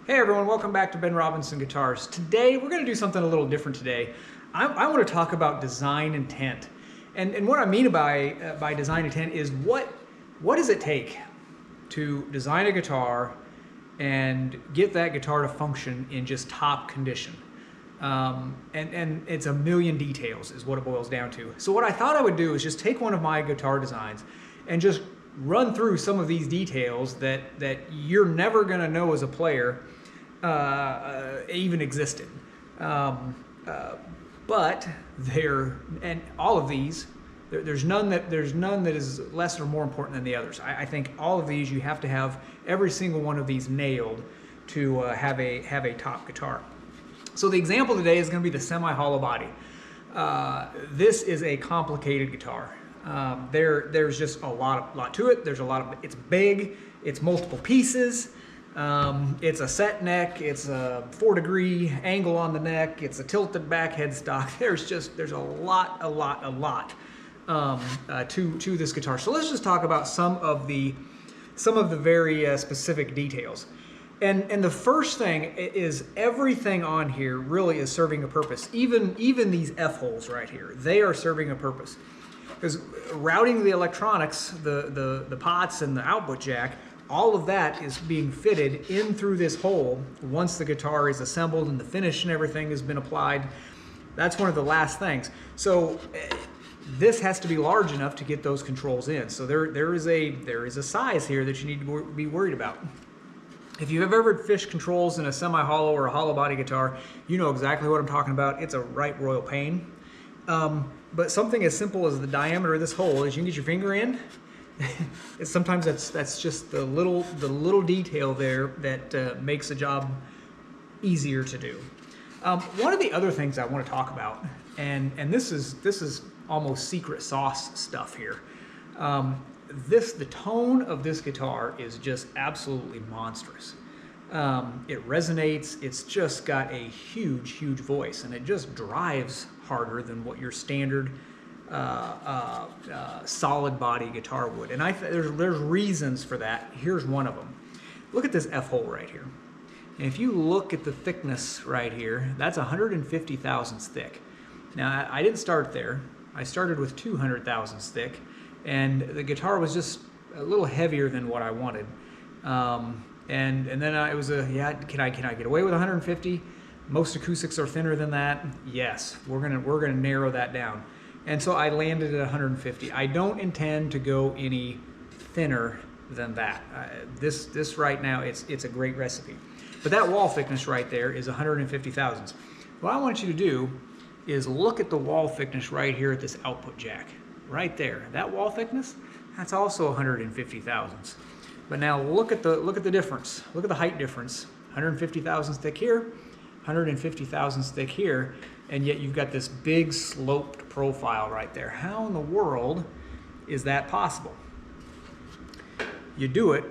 Hey everyone, welcome back to Ben Robinson Guitars. Today we're going to do something a little different today. I want to talk about design intent. And what I mean by design intent is what does it take to design a guitar and get that guitar to function in just top condition. And it's a million details is what it boils down to. So what I thought I would do is just take one of my guitar designs and just run through some of these details that you're never going to know as a player even existed. But all of these, there's none that is less or more important than the others. I think all of these, you have to have every single one of these nailed to have a top guitar. So the example today is going to be the semi-hollow body. This is a complicated guitar. There's just a lot to it. It's big. It's multiple pieces. It's a set neck. It's a 4-degree angle on the neck. It's a tilted back headstock. There's a lot to this guitar. So let's just talk about some of the very specific details. And the first thing is everything on here really is serving a purpose. Even these F-holes right here, they are serving a purpose. Because routing the electronics, the pots and the output jack, all of that is being fitted in through this hole once the guitar is assembled and the finish and everything has been applied. That's one of the last things. So this has to be large enough to get those controls in. So there is a size here that you need to be worried about. If you've ever fished controls in a semi-hollow or a hollow body guitar, you know exactly what I'm talking about. It's a right royal pain. But something as simple as the diameter of this hole, as you can get your finger in, sometimes that's just the little detail there that makes the job easier to do. One of the other things I want to talk about, and this is almost secret sauce stuff here. The tone of this guitar is just absolutely monstrous. It resonates. It's just got a huge voice, and it just drives harder than what your standard solid body guitar would. And there's reasons for that. Here's one of them. Look at this F-hole right here. And if you look at the thickness right here, that's 150 thousandths thick. Now, I didn't start there. I started with 200 thousandths thick, and the guitar was just a little heavier than what I wanted. And then it was can I get away with 150? Most acoustics are thinner than that. Yes, we're gonna narrow that down. And so I landed at 150. I don't intend to go any thinner than that. This right now, it's a great recipe. But that wall thickness right there is 150 thousandths. What I want you to do is look at the wall thickness right here at this output jack. Right there, that wall thickness, that's also 150 thousandths. But now look at the difference. Look at the height difference. 150 thousandths thick here, 150 thousandths thick here, and yet you've got this big sloped profile right there. How in the world is that possible? You do it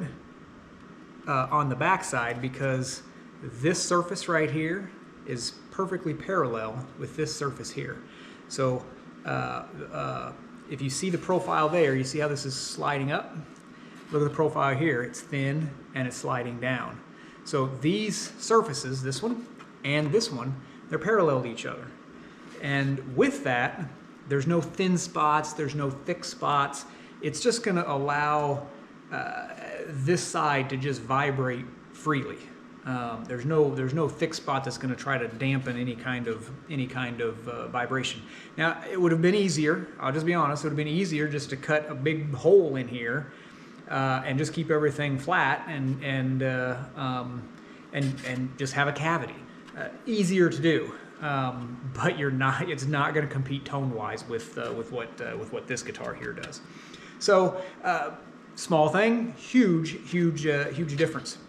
on the back side because this surface right here is perfectly parallel with this surface here. So if you see the profile there, you see how this is sliding up? Look at the profile here. It's thin and it's sliding down. So these surfaces, this one and this one, they're parallel to each other. And with that, there's no thin spots, there's no thick spots. It's just going to allow this side to just vibrate freely. There's no thick spot that's going to try to dampen any kind of vibration. Now, it would have been easier. I'll just be honest. It would have been easier just to cut a big hole in here and just keep everything flat and just have a cavity. Easier to do, but it's not going to compete tone-wise with what this guitar here does. So, small thing, huge difference.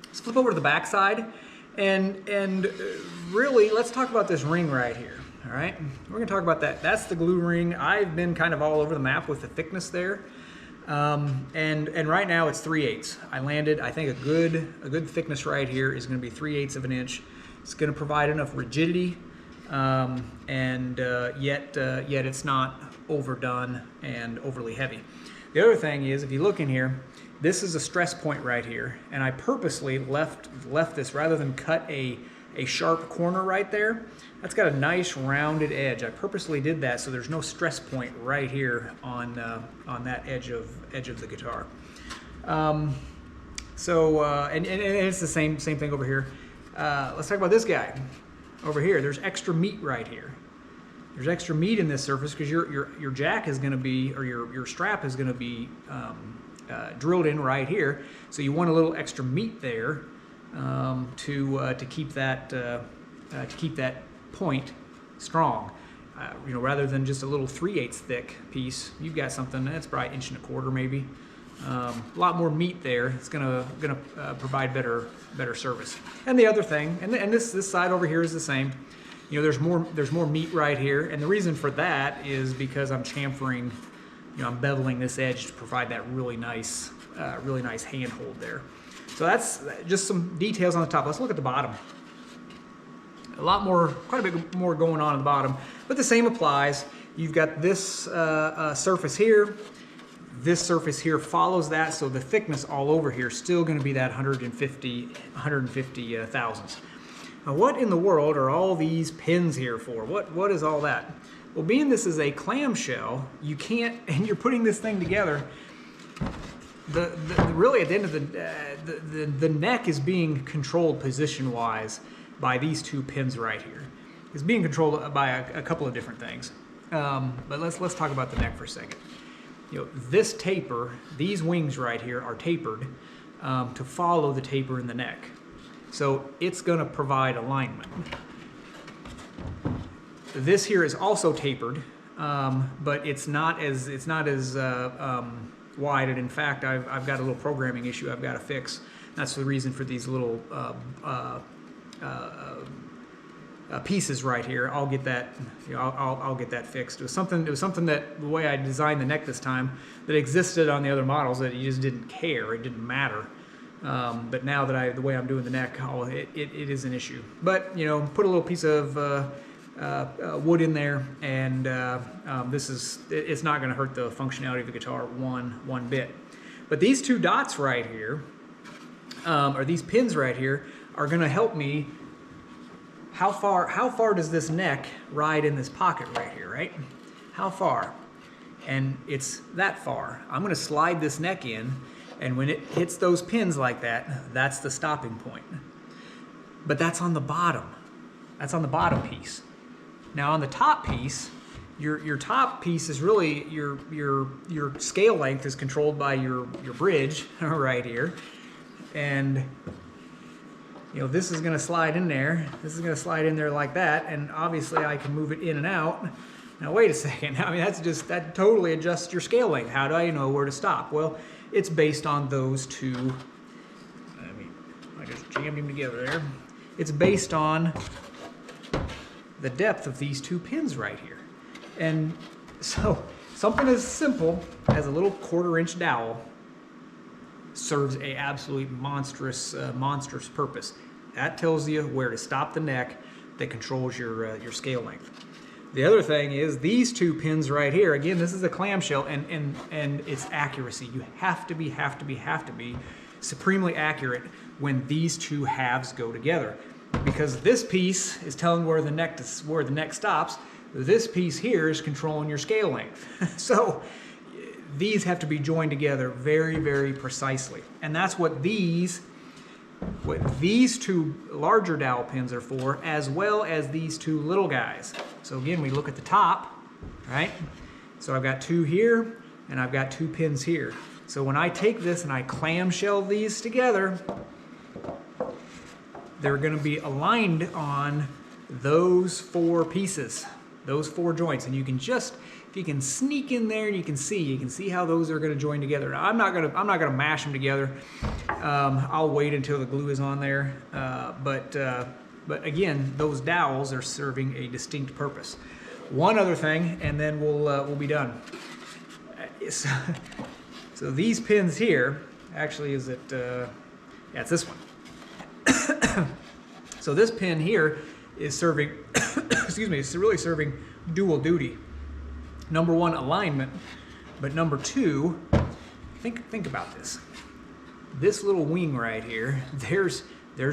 Let's flip over to the back side, and really, let's talk about this ring right here. All right, we're going to talk about that. That's the glue ring. I've been kind of all over the map with the thickness there, and right now it's 3/8. I landed. I think a good thickness right here is going to be 3/8 of an inch. It's going to provide enough rigidity, and yet it's not overdone and overly heavy. The other thing is, if you look in here, This is a stress point right here, and I purposely left this rather than cut a sharp corner right there. That's got a nice rounded edge. I purposely did that so there's no stress point right here on that edge of the guitar. And it's the same thing over here. Let's talk about this guy over here. There's extra meat right here. There's extra meat in this surface because your jack is going to be, or your strap is going to be drilled in right here. So you want a little extra meat there to keep that point strong. Rather than just a little 3/8 thick piece, you've got something that's probably 1.25 inches maybe. A lot more meat there. It's gonna provide better service. And the other thing, and this side over here is the same. There's more meat right here, and the reason for that is because I'm chamfering. I'm beveling this edge to provide that really nice handhold there. So that's just some details on the top. Let's look at the bottom. Quite a bit more going on at the bottom, but the same applies. You've got this surface here. This surface here follows that, so the thickness all over here is still going to be that 150 thousandths. Now, what in the world are all these pins here for? What is all that? Well, being this is a clamshell, you can't, and you're putting this thing together. Really, at the end of the neck is being controlled position-wise by these two pins right here. It's being controlled by a couple of different things. But let's talk about the neck for a second. This taper, these wings right here are tapered to follow the taper in the neck. So it's going to provide alignment. This here is also tapered, but it's not as wide. And in fact, I've got a little programming issue I've got to fix. That's the reason for these little pieces right here. I'll get that. I'll get that fixed. It was something that the way I designed the neck this time that existed on the other models that you just didn't care. It didn't matter. But now that the way I'm doing the neck, it is an issue. But put a little piece of wood in there, and it's not going to hurt the functionality of the guitar one bit. But these two dots right here, or these pins right here, are going to help me. How far does this neck ride in this pocket right here, right? How far? And it's that far. I'm going to slide this neck in, and when it hits those pins like that, that's the stopping point. But that's on the bottom. That's on the bottom piece. Now on the top piece, your top piece is really your scale length is controlled by your bridge right here, and this is going to slide in there. This is going to slide in there like that, and obviously I can move it in and out. Now wait a second. I mean, that totally adjusts your scale length. How do I know where to stop? Well, it's based on those two. I just jammed them together there. It's based on the depth of these two pins right here. And so something as simple as a little 1/4-inch dowel serves a absolutely monstrous purpose. That tells you where to stop the neck. That controls your scale length. The other thing is these two pins right here. Again, this is a clamshell, and it's accuracy. You have to be supremely accurate when these two halves go together, because this piece is telling where the neck stops. This piece here is controlling your scale length. So these have to be joined together very, very precisely, and that's what these two larger dowel pins are for, as well as these two little guys. So again, we look at the top, right? So I've got two here, and I've got two pins here. So when I take this and I clamshell these together, they're going to be aligned on those four pieces, those four joints, and you can just, if you can sneak in there and you can see how those are going to join together. Now, I'm not gonna mash them together. I'll wait until the glue is on there. But again, those dowels are serving a distinct purpose. One other thing, and then we'll be done. So these pins here, actually, is it? Yeah, it's this one. So this pin here is serving, excuse me, it's really serving dual duty. Number one, alignment, but number two, think about this. this little wing right here, there's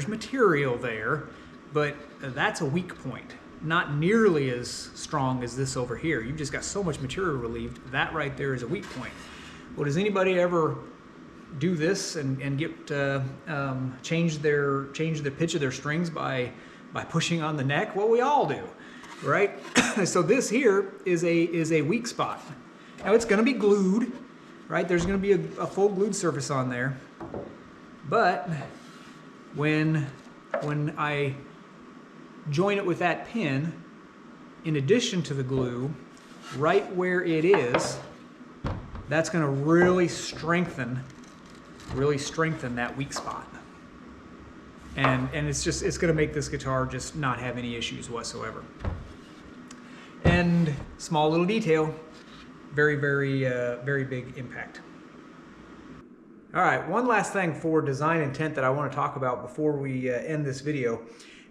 material there, but that's a weak point. Not nearly as strong as this over here. You've just got so much material relieved. That right there is a weak point. Well, does anybody ever do this and get change the pitch of their strings by pushing on the neck? Well, we all do, right? So this here is a weak spot. Now it's going to be glued, right? There's going to be a full glued surface on there. But when I join it with that pin, in addition to the glue, right where it is, that's going to really strengthen that weak spot. And it's going to make this guitar just not have any issues whatsoever. And small little detail, very big impact. All right, one last thing for design intent that I want to talk about before we end this video,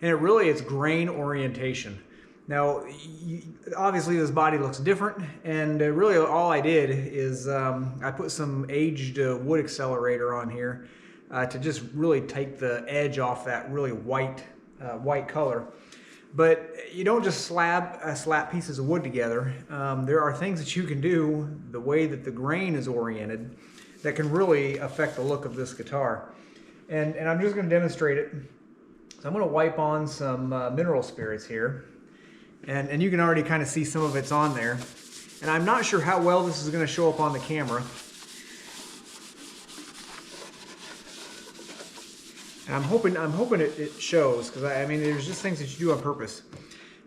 and it's grain orientation. Now, obviously this body looks different, and really all I did is I put some aged wood accelerator on here to just really take the edge off that really white color. But you don't just slap pieces of wood together. There are things that you can do the way that the grain is oriented that can really affect the look of this guitar. And I'm just going to demonstrate it. So I'm going to wipe on some mineral spirits here. And you can already kind of see some of it's on there. And I'm not sure how well this is going to show up on the camera. And I'm hoping it shows, because I mean there's just things that you do on purpose.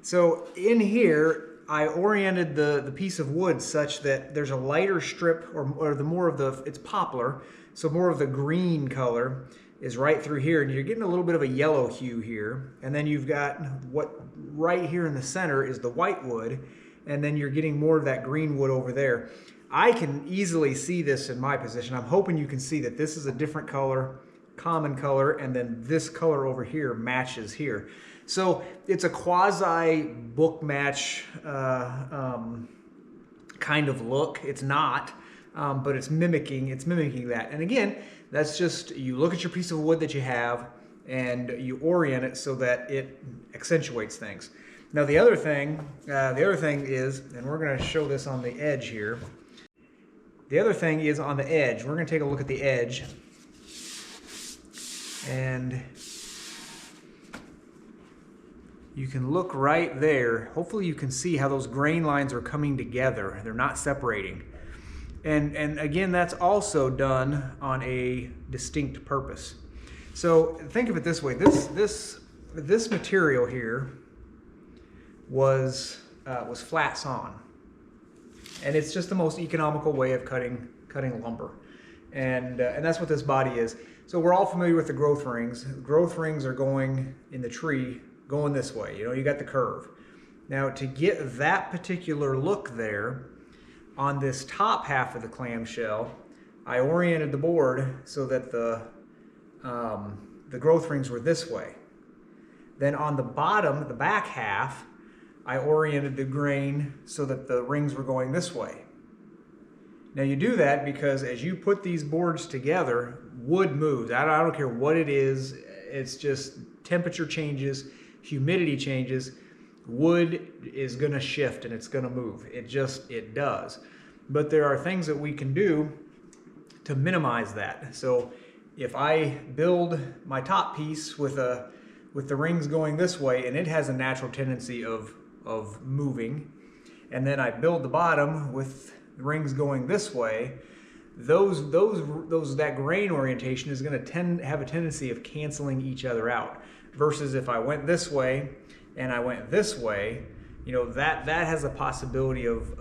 So in here I oriented the piece of wood such that there's a lighter strip, or the more of the, it's poplar, so more of the green color is right through here, and you're getting a little bit of a yellow hue here. And then you've got what right here in the center is the white wood, and then you're getting more of that green wood over there. I can easily see this in my position. I'm hoping you can see that this is a different color, common color, and then this color over here matches here. So it's a quasi book match kind of look. It's not, but it's mimicking that. And again, that's just, you look at your piece of wood that you have and you orient it so that it accentuates things. Now the other thing is, and we're going to show this on the edge here. The other thing is on the edge. We're going to take a look at the edge. And you can look right there. Hopefully you can see how those grain lines are coming together. They're not separating. And again, that's also done on a distinct purpose. So think of it this way. This material here was flat sawn. And it's just the most economical way of cutting lumber. And that's what this body is. So we're all familiar with the growth rings. Growth rings are going in the tree, going this way. You know, you got the curve. Now to get that particular look there, on this top half of the clamshell, I oriented the board so that the growth rings were this way. Then on the bottom, the back half, I oriented the grain so that the rings were going this way. Now you do that because as you put these boards together, wood moves. I don't care what it is. It's just temperature changes, humidity changes. Wood is going to shift and it's going to move. It does. But there are things that we can do to minimize that. So if I build my top piece with the rings going this way, and it has a natural tendency of moving, and then I build the bottom with the rings going this way, that grain orientation is going to have a tendency of canceling each other out. Versus if I went this way and I went this way, you know, that has a possibility of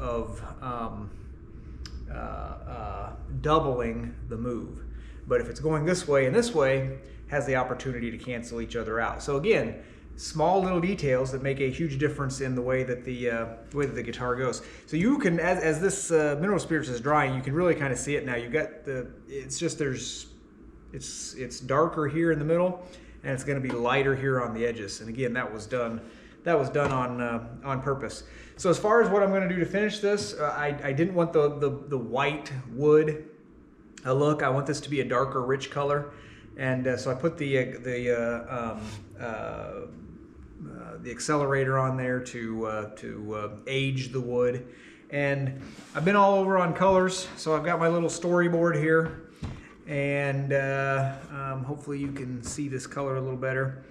doubling the move. But if it's going this way and this way, has the opportunity to cancel each other out. So again, small little details that make a huge difference in the way that the guitar goes. So you can, as this mineral spirits is drying, you can really kind of see it now. You've got it's darker here in the middle, and it's going to be lighter here on the edges. And again, that was done on purpose. So as far as what I'm going to do to finish this, I didn't want the white wood look. I want this to be a darker, rich color, and so I put the accelerator on there to age the wood. And I've been all over on colors, so I've got my little storyboard here, and hopefully you can see this color a little better.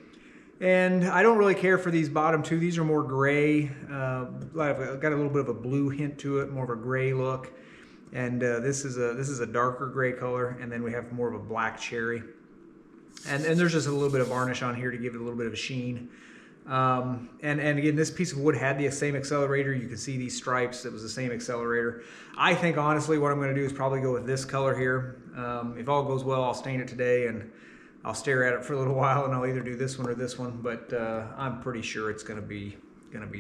And I don't really care for these bottom two. These are more gray. I've got a little bit of a blue hint to it, more of a gray look. And this is a darker gray color, and then we have more of a black cherry. And there's just a little bit of varnish on here to give it a little bit of a sheen. And again, this piece of wood had the same accelerator. You can see these stripes. It was the same accelerator. I think honestly what I'm going to do is probably go with this color here. If all goes well, I'll stain it today and I'll stare at it for a little while, and I'll either do this one or this one. But I'm pretty sure it's going to be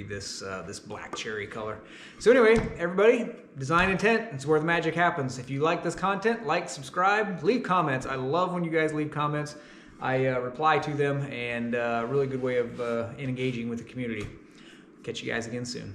this this black cherry color. So anyway, everybody, design intent, it's where the magic happens. If you like this content, like, subscribe, leave comments. I love when you guys leave comments. I reply to them, and a really good way of engaging with the community. Catch you guys again soon.